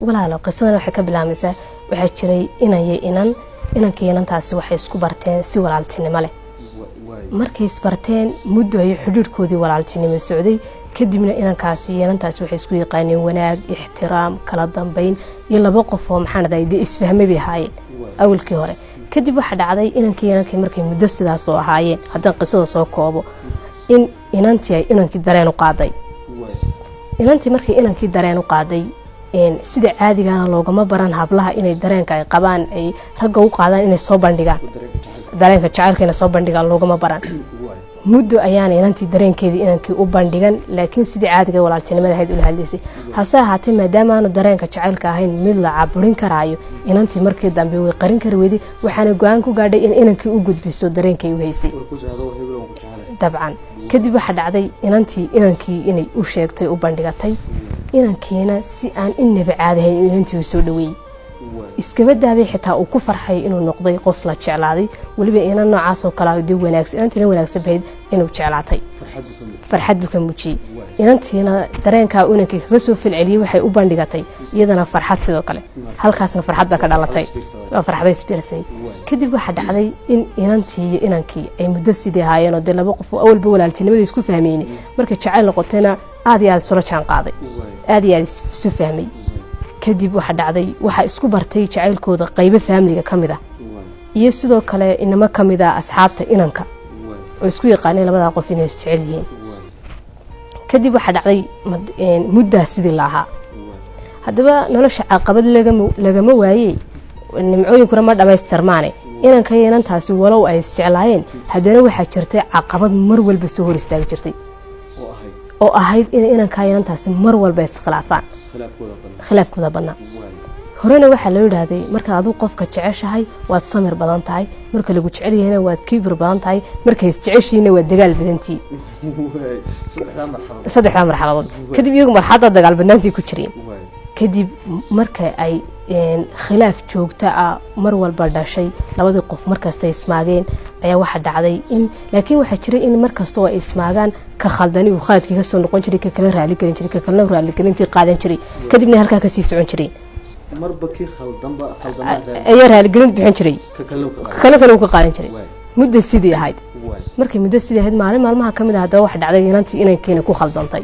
walaalo qisadana waxay ka bilaabmaysaa waxa jiray inankii inantaasi waxay isku barteen si walaaltinimo leh markay isbarteen muddo ay xidhiidhkoodii walaaltinimo socday kadibna inankaasi inantaasi waxay isku yaqaaneen wanaag ixtiraam kala dambeyn iyo laba qof oo maxaanadahay isfahmay bay ahaayeen awalkii hore kadib waxa dhacday inankii markay muddo sidaas oo ahaayeen haddaan qisada soo koobo in inantii ay inankii dareen u qaaday inantii markay inankii dareen u qaaday sida caadigaana loogama baran hablaha inay dareenka ay qabaan ay ragga u qaadaan inay soo bandhigaan dareenka jacaylka inay soo bandhigaan loogama baran muddo ayaana inantii dareenkeedii inankii u bandhigan laakiin sidii caadiga walaaltinimada ahayd ula hadlaysay hase ahaatee maadaama aanu dareenka jacaylka ahayn mid la caburin karaayo inantii markii dambe way qarin kari weyday waxaana go-aan ku gaadhay in inankii u gudbiso dareenkay u haysay dabcan kadib waxa dhacday inankii inay u sheegtay u bandhigatay inankiina si aan inaba caadahayn inantii u soo dhaweeyey iskaba daabay xitaa uu ku farxay inuu noqday qof la jeclaaday waliba inan noocaas oo kale dib wanaagsan inantiina wanaagsan bayd inuu jeclaatay farxad buu ka muujiyey inantiina dareenka inankii kaga soo falceliyay waxay u bandhigatay iyadana farxad sidoo kale halkaasna farxad baa ka dhalatay oo farxad isbiirsay kadib waxa dhacday in inantii iyo inankii ay muddo sidii ahaayeen oo laba qof oo awalba walaaltinimada isku fahmeen markay jacayl noqotayna aad iyo aad soo jaan qaaday aad iyo aad isu fahmay kadib waxa dhacday waxa isku bartay jacaylkooda qaybo family kamid ah iyo sidoo kale inama kamid ah asxaabta inanka oo isku yaqaanay labada qof inay jecel yihiin kadib waxa dhacday muddo sidii laaha hadaba nolosha caqabad lagama waayay nimcooyinkuna ma dhameystirmaane inanka inantaasi walow ay isjeclaayeen hadana waxa jirtay caqabad mar walba soo hor istaagi jirtay oo ahayd in inanka inantaasi mar walba iskhilaafaan khilaafkooda badnaa horena waxa la yiraahday marka aad qofka jeceshahay waad samir badan tahay marka lagu jecel yahayna waad kibir badan tahay marka isjeceshiina waad dagaal badantii saddexda marxaladood kadib iyagu marxaladda dagaal badnaantii ku jireen kadib marka ay khilaaf joogta ah mar walba dhashay labadii qof markasta ismaageen ayaa waxa dhacday in laakiin waxa jiray in markasta oo ay ismaagaan ka khaldani uu khaladkii ka soo noqon jiray ka kala raali galin jiray ka kala raali galintii qaadan jiray kadibna halka ka sii socon jiray marba kii khaldanba ayaa raali galin bixin jiray ka kala uu ka qaadan jiray muddo sidii ahayd markii muddo sidii ahayd maalmaha kamid ah hadda waxa dhacday inantii inankeena ku khaldantay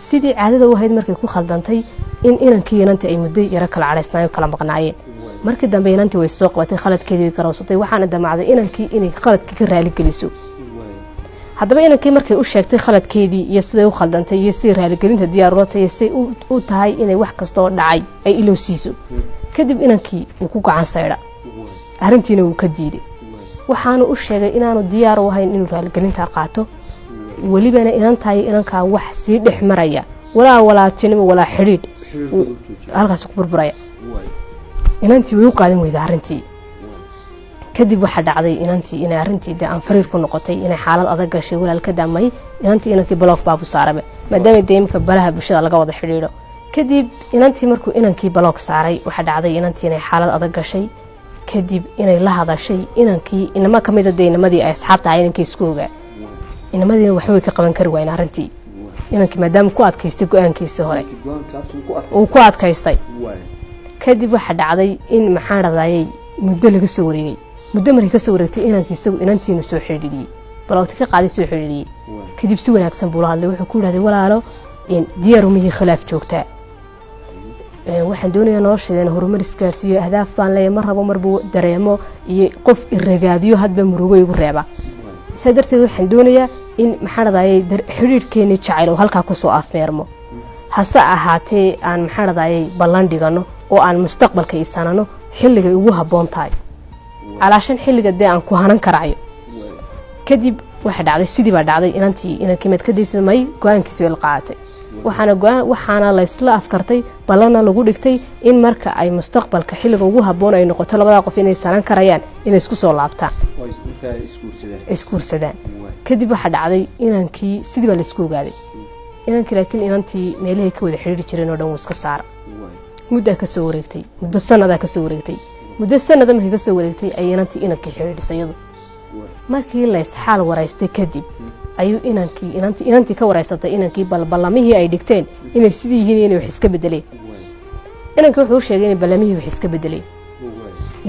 sidii caadada u ahayd markay ku khaldantay in inankii inantii ay muddo yara kala careysnaayo kala maqnaayeen markii dambe inantii way soo qabatay khaladkeedii way garoosatay waxaana damacday inankii inay khaladkii ka raali geliso haddaba inankii markay u sheegtay khaladkeedii iyo siday u khaldantay iyo si raali gelinta diyaarotay si u tahay inay wax kasto dhacay ay ilowsiiso kadib inankii uu ku gacan sayra arintiina uu ka diiday waxaanu u sheegay inaanu diyaar u ahayn inuu raali gelinta qaato walibana inantaay inanka wax si dhex maraya walaaltinimo wala xiriid halkaas ku burburaya inantii way u qaadan weyday arintii kadib waxa dhacday inantii inay arintii aan fariir ku noqotay inay xaalad adag gashay walaalka damay inantii inankii block baabu saaraba maadaama deemka balaha bulshada laga wada xiriiro kadib inantii markuu inankii block saaray waxa dhacday inantii inay xaalad adag gashay kadib inay la hadashay inankii inama kamid ah deeynadii ay asxaabta ay inankii isku ogaa inamadii waxba ka qaban kari waayeen arintii inankii maadaama ku adkaystay go'aankiisa hore uu ku adkaystay kadib waxa dhacday in maxaan radayay muddo laga soo wareegay muddo markii ka soo wareegtay inankii isagu inantiina soo xiriiriyay balawti ka qaaday soo xiriiriyay kadib si wanaagsan buu la hadlay wuxuu ku yiraahday walaalo in diyaar uma yihiin khilaaf joogta waxaan doonayaa nolosheena horumar iskaarsiyo ahdaaf baan leeyahay mar rabo marba dareemo iyo qof iragaadiyo hadba murugo igu reeba sadarteed waxaan doonayaa in maxaan radayay xiriirkeeni jacayl oo halka ku soo afmeermo hase ahaatee aan maxaan radayay ballan dhigano oo aan mustaqbalka isanano xilliga ugu haboon tahay alaashan xilliga aan ku hanan karayo kadib waxa dhacday sidii baa dhacday inantii inankii mid ka diisamay go'aankiisa la qaatay waxaana la isla afkartay balana lagu dhigtay in marka ay mustaqbalka xilliga ugu haboon ay noqoto labada qof inay sanan karayaan inay isku soo laabtaan iskuursadaan kadib waxa dhacday inankii sidii baa la isku ogaaday inankii laakiin inantii meelahay ka wada xiriir jireen oo dhan uu iska saar muddo ka soo wareegtay muddo sanada ka soo wareegtay muddo sanada markii ka soo wareegtay ay inantii inankii xiriirisay markii la isxaal waraystay kadib ayuu inantii ka waraysatay inankii ballamihii ay dhigteen inay sidii yihiin inay wax iska bedeleen inanka wuxuu sheegay in ballamihii wax iska bedelay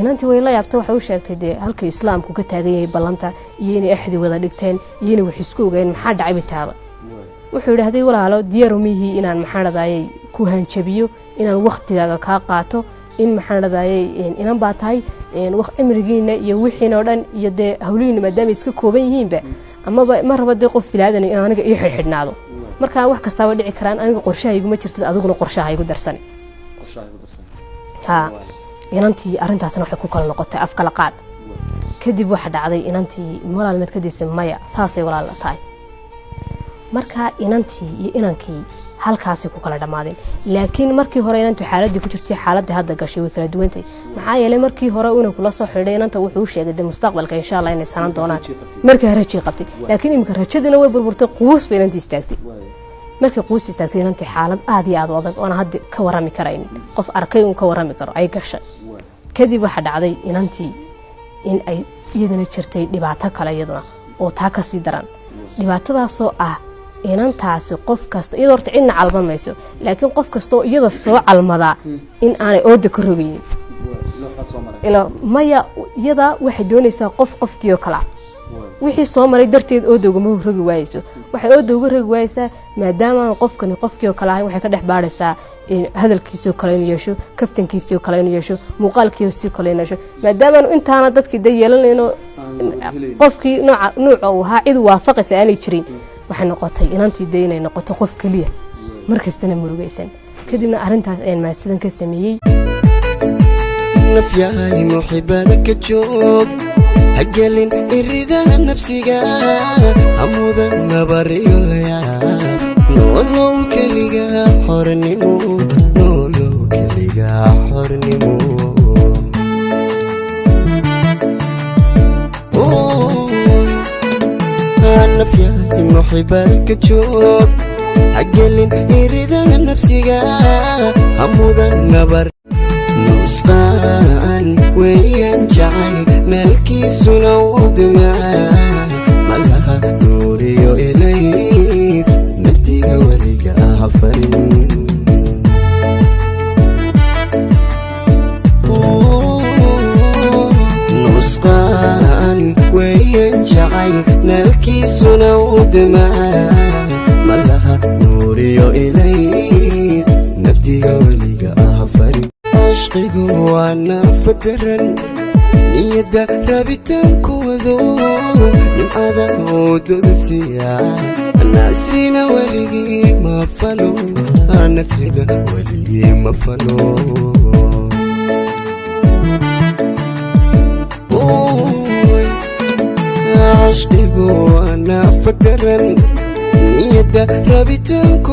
inantii way la yaabtay waxa uu sheegtay de halka islaamku ka taagan yahay ballanta iyo inay axdi wada dhigteen iyo inay wax isku ogeyn maxaa dhacay bitaada wuxuu yiraahday walaalo diyaar umihii inaan maxaan radayay ku hanjabiyo inaan waqtigaaga ka qaato in maxaan radayay inaan baa tahay waqti amrigiina iyo wixiina oo dhan iyo de hawliina maadaama iska kooban yihiinba ama ma raba de qof bilaadan in aniga ii xidhnaado marka wax kasta waa dhici karaan aniga qorshahaygu ma jirtid adiguna qorshahaygu darsan ha inantii arintaasna waxay ku kala noqotay af kala qaad kadib waxa dhacday inantii walaalmad ka disay maya saasay walaal la tahay marka inantii iyo inankii halkaas ku kala dhamaadeen laakiin markii hore inantu xaaladii ku jirtay xaaladii hadda gashay way kala duwantay maxaa yeelay markii hore uu kula soo xidhay inanta wuxuu sheegay de mustaqbalka insha Allah inay sanan doonaan markii raji qabtay laakiin imika rajadina way burburtay quus bay inantii istaagtay markii quus istaagtay inantii xaalad aad iyo aad u adag oo aan hadda ka warami karayn qof arkay uu ka warami karo ay gashay kadib waxa dhacday inantii in ay iyadana jirtay dhibaato kale iyaduna oo taa ka sii daran dhibaatadaas oo ah inantaasi qof kasta iyadoo horta cidna calmamayso laakiin qof kasta oo iyada soo calmada in aanay ooda ka rogayn ila maya iyada waxay doonaysaa qofkii oo kala wixii soo maray darteed ooda uga rogi waayso waxay ooda uga rogi waaysaa maadaama qofkii oo kala waxay ka dhex baaraysaa hadalkiisoo kale inuu yeesho kaftankiisoo kale inuu yeesho muuqaalkiisoo kale inuu yeesho maadaama intaana dadkii yeelanayno qofkii nooca uu ahaa cid waafaqaysa aanay jirin waxay noqotay inantii inay noqoto qof kaliya markastana murugaysan kadibna arintaas ayaan maasidan ka sameeyay nafyahay muhibbadaka joog hagelin iridaha nafsiga amuda nabariyo layaab nolow keliga xornimo nolow keliga xornimo nafyahay muhibbadaka joog hagelin iridaha nafsiga amuda nabar nusqaan weyan jacayl meelkiisuna wadmaa malaha nuuriyo ilays naftiga weliga hafarin nusqaan weyan jacayl meelkiisuna wadmaa malaha nuuriyo ilays naftiga weliga hafarin عشقي وانا فكرن نيدا رابطان كودو نمعادا ودودسيا ناسرينا ولي ما فلو ناسرينا ولي ما فلو عشقي وانا فكرن نيدا رابطان كودو